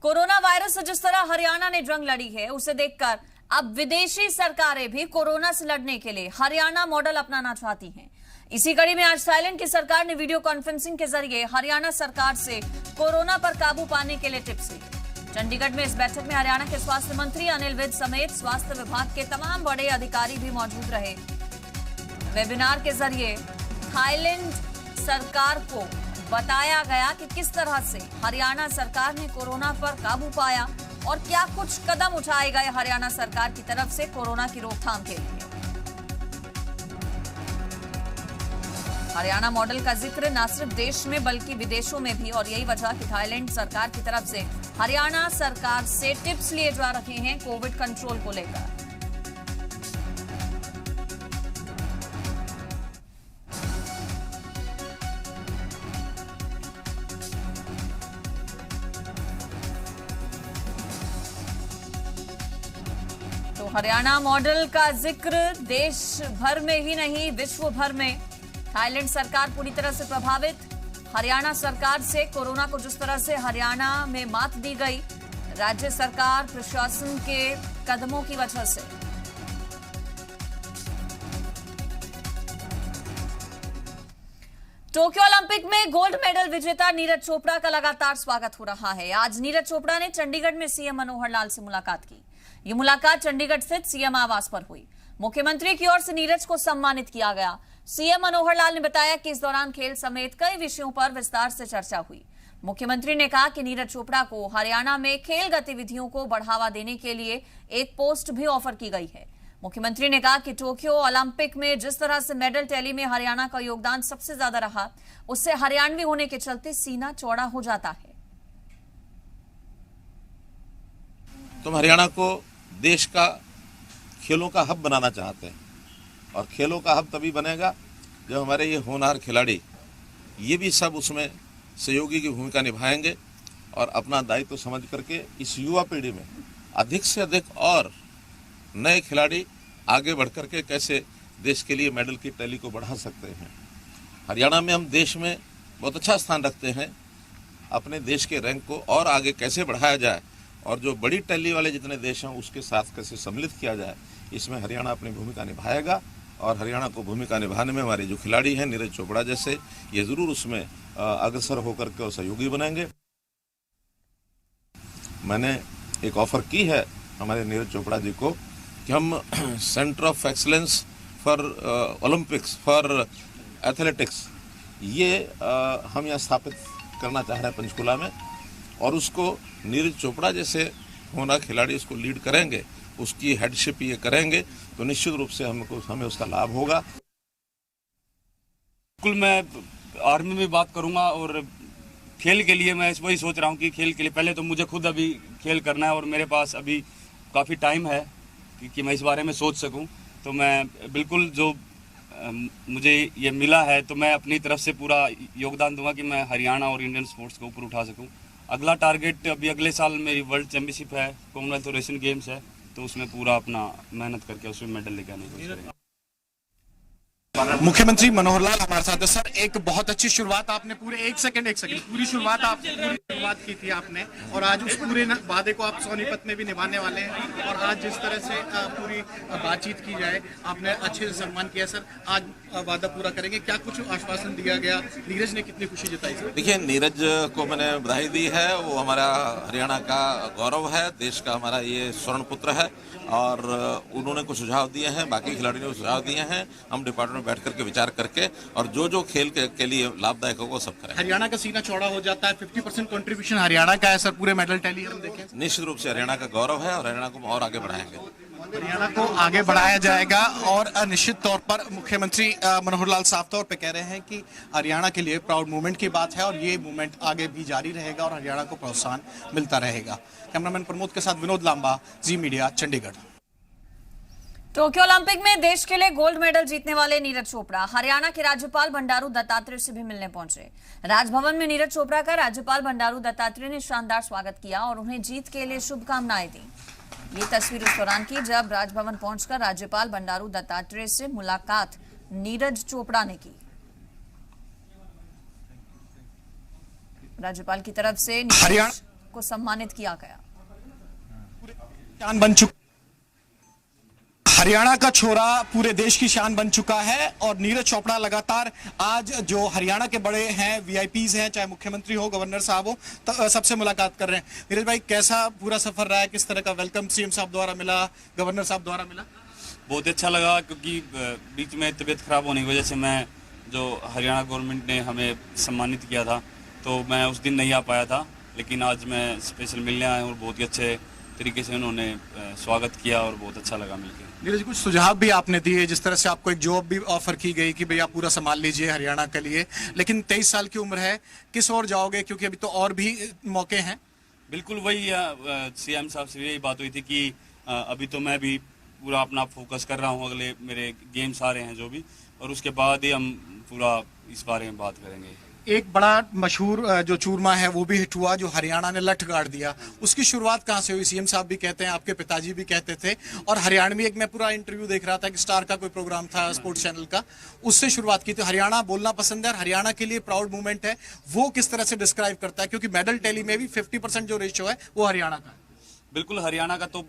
Corona virus से जिस तरह हरियाणा ने जंग लड़ी है, उसे देखकर अब विदेशी सरकारें भी कोरोना से लड़ने के लिए हरियाणा मॉडल अपनाना चाहती हैं। इसी कड़ी में आज थाईलैंड की सरकार ने वीडियो कॉन्फ्रेंसिंग के जरिए हरियाणा सरकार से कोरोना पर काबू पाने के लिए टिप्स ली। चंडीगढ़ में इस बैठक में हरियाणा के स्वास्थ्य मंत्री अनिल विज समेत स्वास्थ्य विभाग के तमाम बड़े अधिकारी भी मौजूद रहे। वेबिनार के जरिए थाईलैंड सरकार को बताया गया कि किस तरह से हरियाणा सरकार ने कोरोना पर काबू पाया और क्या कुछ कदम उठाए गए हरियाणा सरकार की तरफ से कोरोना की रोकथाम के लिए। हरियाणा मॉडल का जिक्र न सिर्फ देश में बल्कि विदेशों में भी, और यही वजह कि थाईलैंड सरकार की तरफ से हरियाणा सरकार से टिप्स लिए जा रहे हैं कोविड कंट्रोल को लेकर। तो हरियाणा मॉडल का जिक्र देश भर में ही नहीं, विश्व भर में थाईलैंड सरकार पूरी तरह से प्रभावित। हरियाणा सरकार से कोरोना को जिस तरह से हरियाणा में मात दी गई, राज्य सरकार प्रशासन के कदमों की वजह से। टोक्यो ओलंपिक में गोल्ड मेडल विजेता नीरज चोपड़ा का लगातार स्वागत हो रहा है। आज नीरज चोपड़ा ने चंडीगढ़ में सीएम मनोहर लाल से मुलाकात की। ये मुलाकात चंडीगढ़ स्थित सीएम आवास पर हुई। मुख्यमंत्री की ओर से नीरज को सम्मानित किया गया। सीएम मनोहर लाल ने बताया कि इस दौरान खेल समेत कई विषयों पर विस्तार से चर्चा हुई। मुख्यमंत्री ने कहा कि नीरज चोपड़ा को हरियाणा में खेल गतिविधियों को बढ़ावा देने के लिए एक पोस्ट भी ऑफर की गई है। मुख्यमंत्री ने कहा कि टोक्यो ओलंपिक में जिस तरह से मेडल टैली में हरियाणा का योगदान सबसे ज्यादा रहा, उससे हरियाणवी होने के चलते सीना चौड़ा हो जाता है। तुम हरियाणा को देश का खेलों का हब बनाना चाहते हैं, और खेलों का हब तभी बनेगा जब हमारे ये होनहार खिलाड़ी ये भी सब उसमें सहयोगी की भूमिका निभाएंगे और अपना दायित्व समझ करके इस युवा पीढ़ी में अधिक से अधिक और नए खिलाड़ी आगे बढ़ करके कैसे देश के लिए मेडल की टैली को बढ़ा सकते हैं। हरियाणा में हम देश में बहुत अच्छा स्थान रखते हैं। अपने देश के रैंक को और आगे कैसे बढ़ाया जाए और जो बड़ी टैली वाले जितने देश हैं उसके साथ कैसे सम्मिलित किया जाए, इसमें हरियाणा अपनी भूमिका निभाएगा। और हरियाणा को भूमिका निभाने में हमारे जो खिलाड़ी हैं नीरज चोपड़ा जैसे, ये जरूर उसमें अग्रसर होकर के सहयोगी बनेंगे। मैंने एक ऑफर की है हमारे नीरज चोपड़ा जी को कि हम centre of excellence for Olympics for athletics ये हम यहाँ स्थापित करना चाह रहे हैं पंचकुला में, और उसको नीरज चोपड़ा जैसे होना खिलाड़ी उसको लीड करेंगे, उसकी हेडशिप ये करेंगे, तो निश्चित रूप से हमें उसका लाभ होगा। बिल्कुल मैं आर्मी में बात करूंगा, और खेल के लिए मैं वही सोच रहा हूं कि खेल के लिए पहले तो मुझे खुद अभी खेल करना है, और मेरे पास अभी काफ़ी टाइम है कि मैं इस बारे में सोच सकूं। तो मैं बिल्कुल जो मुझे ये मिला है तो मैं अपनी तरफ से पूरा योगदान दूंगा कि मैं हरियाणा और इंडियन स्पोर्ट्स को ऊपर उठा सकूं। अगला टारगेट अभी अगले साल मेरी वर्ल्ड चैंपियनशिप है, कॉमनवेल्थ और एशियन गेम्स है, तो उसमें पूरा अपना मेहनत करके उसमें मेडल लेकर आने की कोशिश करेंगे। मुख्यमंत्री मनोहर लाल हमारे साथ है। सर, एक बहुत अच्छी शुरुआत आपने पूरे एक सेकंड पूरी शुरुआत की थी आपने, और आज उस पूरे वादे को आप सोनीपत में भी निभाने वाले हैं। और आज जिस तरह से पूरी बातचीत की जाए, आपने अच्छे से सम्मान किया। सर, आज वादा पूरा करेंगे, क्या कुछ आश्वासन दिया गया? नीरज ने कितनी खुशी जताई? देखिए, नीरज को मैंने बधाई दी है। वो हमारा हरियाणा का गौरव है, देश का हमारा ये स्वर्ण पुत्र है, और उन्होंने कुछ सुझाव दिए हैं, बाकी खिलाड़ियों ने सुझाव दिए हैं। हम डिपार्टमेंट में बैठ करके विचार करके और जो खेल के लिए लाभदायक होगा वो सब करें। हरियाणा का सीना चौड़ा हो जाता है, 50% कंट्रीब्यूशन हरियाणा का है सर पूरे मेडल टैली हम देखें। निश्चित रूप से हरियाणा का गौरव है, और हरियाणा को और आगे बढ़ाएंगे। हरियाणा को आगे बढ़ाया जाएगा, और निश्चित तौर पर मुख्यमंत्री मनोहर लाल साफ तौर पे कह रहे हैं कि हरियाणा के लिए प्राउड मूवमेंट की बात है, और ये मूवमेंट आगे भी जारी रहेगा और हरियाणा को प्रोत्साहन मिलता रहेगा। कैमरामैन प्रमोद के साथ विनोद लांबा, जी मीडिया, चंडीगढ़। टोक्यो ओलंपिक में देश के लिए गोल्ड मेडल जीतने वाले नीरज चोपड़ा हरियाणा के राज्यपाल बंडारू दत्तात्रेय से भी मिलने पहुंचे। राजभवन में नीरज चोपड़ा का राज्यपाल बंडारू दत्तात्रेय ने शानदार स्वागत किया और उन्हें जीत के लिए शुभकामनाएं दी। ये तस्वीर उस दौरान की जब राजभवन पहुंचकर राज्यपाल बंडारू दत्तात्रेय से मुलाकात नीरज चोपड़ा ने की। राज्यपाल की तरफ से को सम्मानित किया गया। शान बन चुका, हरियाणा का छोरा पूरे देश की शान बन चुका है। और नीरज चोपड़ा लगातार आज जो हरियाणा के बड़े हैं, वीआईपीज हैं, चाहे मुख्यमंत्री हो, गवर्नर साहब हो, तो सबसे मुलाकात कर रहे हैं। नीरज भाई, कैसा पूरा सफर रहा है? किस तरह का वेलकम सीएम साहब द्वारा मिला, गवर्नर साहब द्वारा मिला? बहुत अच्छा लगा, क्योंकि बीच में तबीयत खराब होने की वजह से मैं जो हरियाणा गवर्नमेंट ने हमें सम्मानित किया था, तो मैं उस दिन नहीं आ पाया था, लेकिन आज मैं स्पेशल मिलने आया हूँ और बहुत ही अच्छे तरीके से उन्होंने स्वागत किया और बहुत अच्छा लगा मिलकर। नीरज, कुछ सुझाव भी आपने दिए, जिस तरह से आपको एक जॉब भी ऑफर की गई कि भैया पूरा संभाल लीजिए हरियाणा के लिए, लेकिन 23 साल की उम्र है, किस ओर जाओगे? क्योंकि अभी तो और भी मौके हैं। बिल्कुल वही सीएम साहब से यही बात हुई थी कि अभी तो मैं भी पूरा अपना फोकस कर रहा हूँ, अगले मेरे गेम्स आ रहे हैं जो भी, और उसके बाद ही हम पूरा इस बारे में बात करेंगे। एक बड़ा मशहूर जो चूरमा है वो भी हिट हुआ, जो हरियाणा ने लठ गाड़ दिया। उसकी शुरुआत कहाँ से हुई? सीएम साहब भी कहते हैं, आपके पिताजी भी कहते थे, और हरियाणवी एक मैं पूरा इंटरव्यू देख रहा था कि स्टार का कोई प्रोग्राम था स्पोर्ट्स चैनल का, उससे शुरुआत की थी। हरियाणा बोलना पसंद है, हरियाणा के लिए प्राउड मूवमेंट है, वो किस तरह से डिस्क्राइब करता है? क्योंकि मेडल टैली में भी 50% जो रेशियो है वो हरियाणा का। बिल्कुल, हरियाणा का तो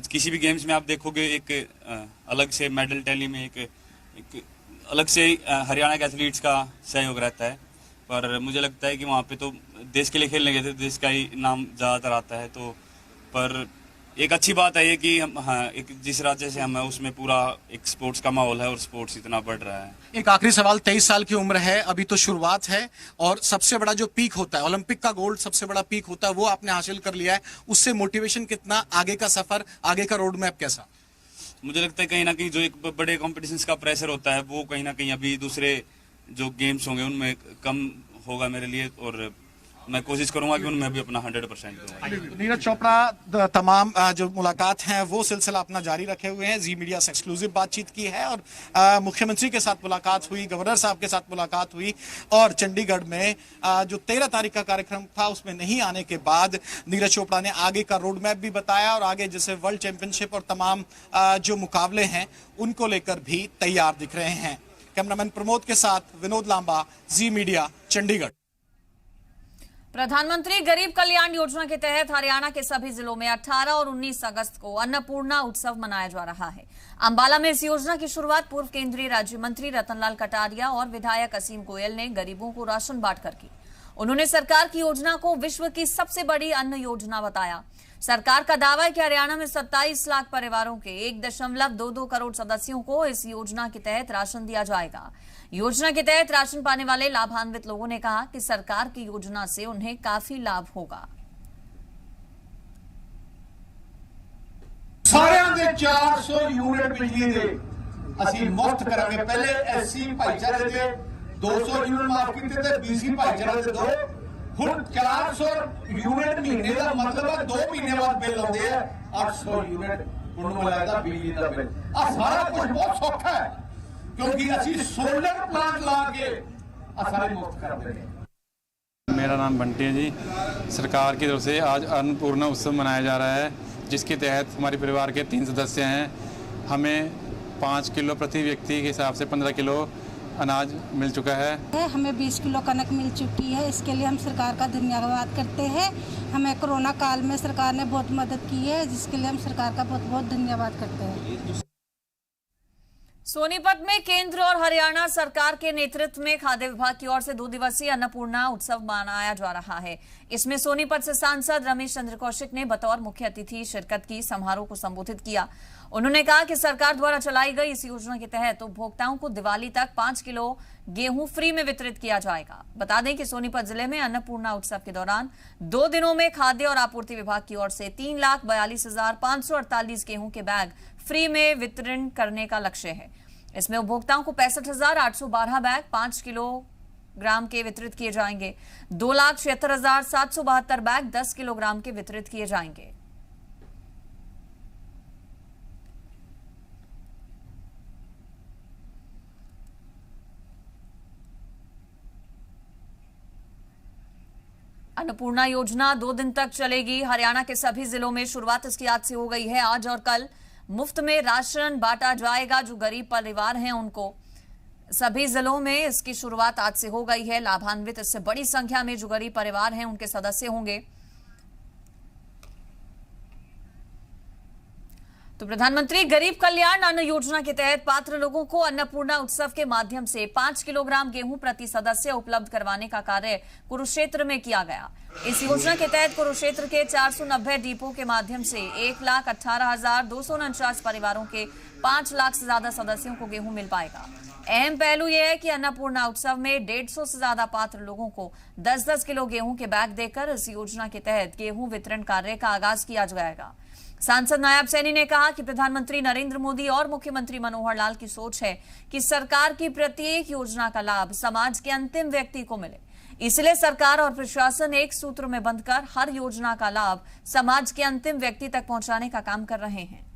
किसी भी गेम्स में आप देखोगे एक अलग से मेडल टैली में एक अलग से हरियाणा के एथलीट्स का सहयोग रहता है। पर मुझे लगता है कि वहाँ पे तो देश के लिए खेलने गए थे, देश का ही नाम ज़्यादातर आता है। तो पर एक अच्छी बात है ये कि हम, हाँ, एक जिस राज्य से हम हैं उसमें पूरा एक स्पोर्ट्स का माहौल है और स्पोर्ट्स इतना बढ़ रहा है। एक आखिरी सवाल, 23 साल की उम्र है, अभी तो शुरुआत है, और सबसे बड़ा जो पीक होता है, ओलंपिक का गोल्ड सबसे बड़ा पीक होता है, वो आपने हासिल कर लिया है। उससे मोटिवेशन कितना, आगे का सफर, आगे का रोड मैप कैसा? मुझे लगता है कहीं ना कहीं जो एक बड़े कॉम्पिटिशन्स का प्रेशर होता है वो कहीं ना कहीं अभी दूसरे जो गेम्स होंगे उनमें कम होगा मेरे लिए, और मैं कोशिश करूंगा कि उनमें भी अपना 100% दूंगा। नीरज चोपड़ा तमाम जो मुलाकात हैं वो सिलसिला अपना जारी रखे हुए हैं। जी मीडिया से एक्सक्लूसिव बातचीत की है, और मुख्यमंत्री के साथ मुलाकात हुई, गवर्नर साहब के साथ मुलाकात हुई, और चंडीगढ़ में जो 13 तारीख का कार्यक्रम था उसमें नहीं आने के बाद नीरज चोपड़ा ने आगे का रोड मैप भी बताया, और आगे जैसे वर्ल्ड चैंपियनशिप और तमाम जो मुकाबले हैं उनको लेकर भी तैयार दिख रहे हैं। कैमरामैन प्रमोद के साथ विनोद लांबा, जी मीडिया, चंडीगढ़। प्रधानमंत्री गरीब कल्याण योजना के तहत हरियाणा के सभी जिलों में 18 और 19 अगस्त को अन्नपूर्णा उत्सव मनाया जा रहा है। अंबाला में इस योजना की शुरुआत पूर्व केंद्रीय राज्य मंत्री रतनलाल कटारिया और विधायक असीम गोयल ने गरीबों को राशन बांटकर की। उन्होंने सरकार की योजना को विश्व की सबसे बड़ी अन्न योजना बताया। सरकार का दावा है कि हरियाणा में 27 लाख परिवारों के 1.22 करोड़ सदस्यों को इस योजना के तहत राशन दिया जाएगा। योजना के तहत राशन पाने वाले लाभान्वित लोगों ने कहा कि सरकार की योजना से उन्हें काफी लाभ होगा। सारे 400 यूनिट बिजली दे ਅਸੀਂ ਮੁਫਤ ਕਰਾਂਗੇ। ਪਹਿਲੇ ਐਸਸੀ ਭਾਈਚਾਰੇ ਦੇ 200 ਯੂਨਿਟ ਮਾਫ ਕੀਤੇ ਤੇ ਬੀਸੀ ਭਾਈਚਾਰੇ ਦੇ 2, ਹੁਣ 400 ਯੂਨਿਟ ਮਹੀਨੇ ਦਾ ਮਤਲਬ ਹੈ 2 ਮਹੀਨੇ ਬਾਅਦ ਬਿੱਲ ਆਉਂਦੇ ਆ 800 ਯੂਨਿਟ ਹੁਣ ਨੂੰ ਲੱਗਦਾ ਬਿਜਲੀ ਦਾ ਬਿੱਲ। ਆ ਸਾਰਾ ਕੁਝ ਬਹੁਤ ਸੌਖਾ ਹੈ क्योंकि ਅਸੀਂ सोलर प्लांट ला के सारे मुफ्त कर देंगे। मेरा नाम बंटी है जी। सरकार की तरफ से आज अन्नपूर्णा उत्सव मनाया जा रहा है, जिसके तहत हमारे परिवार के 3 सदस्य हैं। हमें 5 किलो प्रति व्यक्ति के हिसाब से 15 किलो अनाज मिल चुका है। हमें 20 किलो कनक मिल चुकी है। इसके लिए हम सरकार का धन्यवाद करते हैं। हमें कोरोना काल में सरकार ने बहुत मदद की है, जिसके लिए हम सरकार का बहुत बहुत धन्यवाद करते हैं। सोनीपत में केंद्र और हरियाणा सरकार के नेतृत्व में खाद्य विभाग की ओर से 2 दिवसीय अन्नपूर्णा उत्सव मनाया जा रहा है। इसमें सोनीपत से सांसद रमेश चंद्र कौशिक ने बतौर मुख्य अतिथि शिरकत की, समारोह को संबोधित किया। उन्होंने कहा कि सरकार द्वारा चलाई गई इस योजना के तहत उपभोक्ताओं को दिवाली तक 5 किलो गेहूं फ्री में वितरित किया जाएगा। बता दें कि सोनीपत जिले में अन्नपूर्णा उत्सव के दौरान 2 दिनों में खाद्य और आपूर्ति विभाग की ओर से 3,42,548 गेहूं के बैग फ्री में वितरण करने का लक्ष्य है। इसमें उपभोक्ताओं को 65,812 बैग 5 किलोग्राम के वितरित किए जाएंगे। 2,76,772 बैग 10 किलोग्राम के वितरित किए जाएंगे। अन्नपूर्णा योजना 2 दिन तक चलेगी। हरियाणा के सभी जिलों में शुरुआत इसकी आज से हो गई है। आज और कल मुफ्त में राशन बांटा जाएगा। जो गरीब परिवार हैं उनको सभी जिलों में इसकी शुरुआत आज से हो गई है। लाभान्वित इससे बड़ी संख्या में जो गरीब परिवार हैं उनके सदस्य होंगे। तो प्रधानमंत्री गरीब कल्याण अन्न योजना के तहत पात्र लोगों को अन्नपूर्णा उत्सव के माध्यम से 5 किलोग्राम गेहूं प्रति सदस्य उपलब्ध करवाने का कार्य कुरुक्षेत्र में किया गया। इस योजना के तहत कुरुक्षेत्र के 490 डिपो के माध्यम से 1,18,249 परिवारों के 5 लाख से ज्यादा सदस्यों को गेहूं मिल पाएगा। अहम पहलू यह है कि अन्नपूर्णा उत्सव में 150 से ज्यादा पात्र लोगों को 10-10 किलो गेहूं के बैग देकर इस योजना के तहत गेहूं वितरण कार्य का आगाज किया जाएगा। सांसद नायब सैनी ने कहा कि प्रधानमंत्री नरेंद्र मोदी और मुख्यमंत्री मनोहर लाल की सोच है कि सरकार की प्रत्येक योजना का लाभ समाज के अंतिम व्यक्ति को मिले। इसलिए सरकार और प्रशासन एक सूत्र में बंधकर हर योजना का लाभ समाज के अंतिम व्यक्ति तक पहुंचाने का काम कर रहे हैं।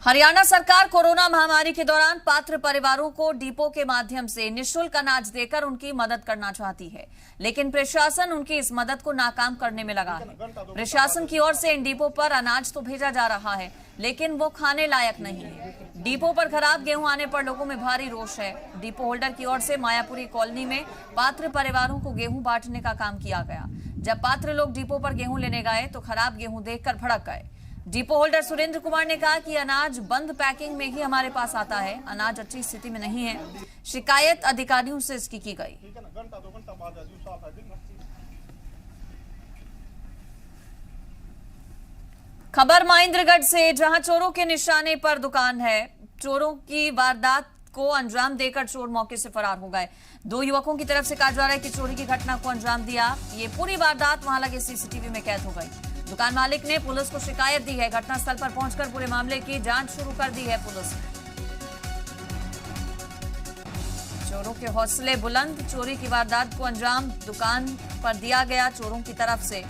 हरियाणा सरकार कोरोना महामारी के दौरान पात्र परिवारों को डिपो के माध्यम से निःशुल्क अनाज देकर उनकी मदद करना चाहती है, लेकिन प्रशासन उनकी इस मदद को नाकाम करने में लगा है। प्रशासन की ओर से इन डिपो पर अनाज तो भेजा जा रहा है, लेकिन वो खाने लायक नहीं है। डिपो पर खराब गेहूं आने पर लोगों में भारी रोष है। डिपो होल्डर की ओर से मायापुरी कॉलोनी में पात्र परिवारों को गेहूं बांटने का काम किया गया। जब पात्र लोग डिपो पर गेहूं लेने गए तो खराब गेहूं देखकर भड़क गए। डिपो होल्डर सुरेंद्र कुमार ने कहा कि अनाज बंद पैकिंग में ही हमारे पास आता है, अनाज अच्छी स्थिति में नहीं है। शिकायत अधिकारियों से इसकी की गई। खबर महेंद्रगढ़ से, जहां चोरों के निशाने पर दुकान है। चोरों की वारदात को अंजाम देकर चोर मौके से फरार हो गए। 2 युवकों की तरफ से कहा जा रहा है कि चोरी की घटना को अंजाम दिया। ये पूरी वारदात वहां लगे सीसीटीवी में कैद हो गई। दुकान मालिक ने पुलिस को शिकायत दी है। घटनास्थल पर पहुंचकर पूरे मामले की जांच शुरू कर दी है पुलिस ने। चोरों के हौसले बुलंद, चोरी की वारदात को अंजाम दुकान पर दिया गया चोरों की तरफ से।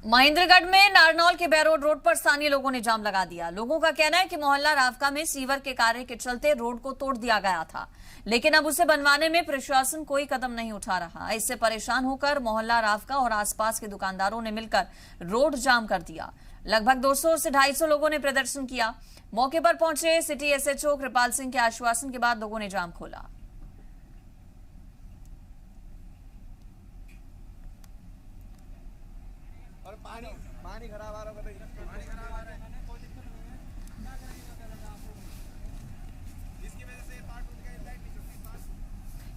महेंद्रगढ़ में नारनौल के बैरोड रोड पर स्थानीय लोगों ने जाम लगा दिया। लोगों का कहना है कि मोहल्ला रावका में सीवर के कार्य के चलते रोड को तोड़ दिया गया था, लेकिन अब उसे बनवाने में प्रशासन कोई कदम नहीं उठा रहा। इससे परेशान होकर मोहल्ला रावका और आसपास के दुकानदारों ने मिलकर रोड जाम कर दिया। लगभग 200 से 250 लोगों ने प्रदर्शन किया। मौके पर पहुंचे सिटी एसएचओ कृपाल सिंह के आश्वासन के बाद लोगों ने जाम खोला। पानी खराब आ रहा है।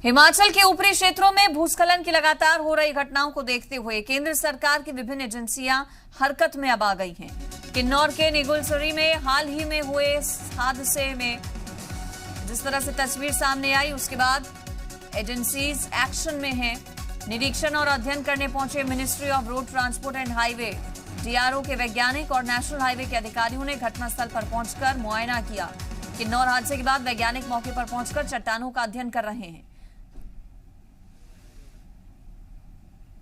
हिमाचल के ऊपरी क्षेत्रों में भूस्खलन की लगातार हो रही घटनाओं को देखते हुए केंद्र सरकार की विभिन्न एजेंसियां हरकत में अब आ गई हैं। किन्नौर के निगुलसरी में हाल ही में हुए हादसे में जिस तरह से तस्वीर सामने आई, उसके बाद एजेंसीज एक्शन में हैं। निरीक्षण और अध्ययन करने पहुंचे ministry of road transport and highway, DRO के वैज्ञानिक और नेशनल हाईवे के अधिकारियों ने घटनास्थल पर पहुंचकर मुआयना किया। किन्नौर हादसे के बाद वैज्ञानिक मौके पर पहुंचकर चट्टानों का अध्ययन कर रहे हैं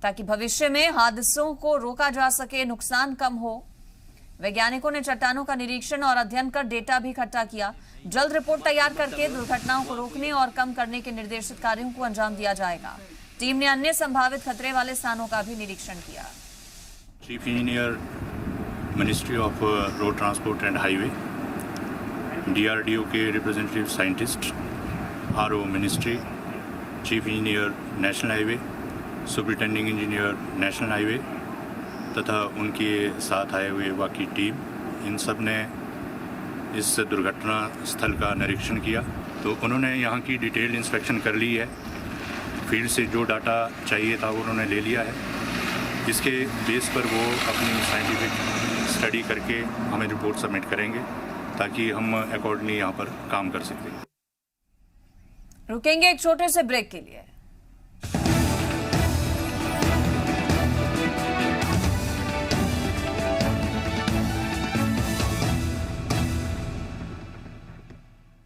ताकि भविष्य में हादसों को रोका जा सके, नुकसान कम हो। वैज्ञानिकों ने चट्टानों का निरीक्षण और अध्ययन कर डेटा भी इकट्ठा किया। जल्द रिपोर्ट तैयार करके दुर्घटनाओं को रोकने और कम करने के निर्देशित कार्यों को अंजाम दिया जाएगा। टीम ने अन्य संभावित खतरे वाले स्थानों का भी निरीक्षण किया। Chief engineer ministry of road transport and highway, DRDO के representative scientist, RO ministry, chief engineer national highway, superintending engineer national highway तथा उनके साथ आए हुए बाकी टीम, इन सब ने इस दुर्घटना स्थल का निरीक्षण किया। तो उन्होंने यहाँ की डिटेल इंस्पेक्शन कर ली है। फील्ड से जो डाटा चाहिए था वो उन्होंने ले लिया है। इसके बेस पर वो अपनी साइंटिफिक स्टडी करके हमें रिपोर्ट सबमिट करेंगे ताकि हम अकॉर्डिंगली यहाँ पर काम कर सकें। रुकेंगे एक छोटे से ब्रेक के लिए।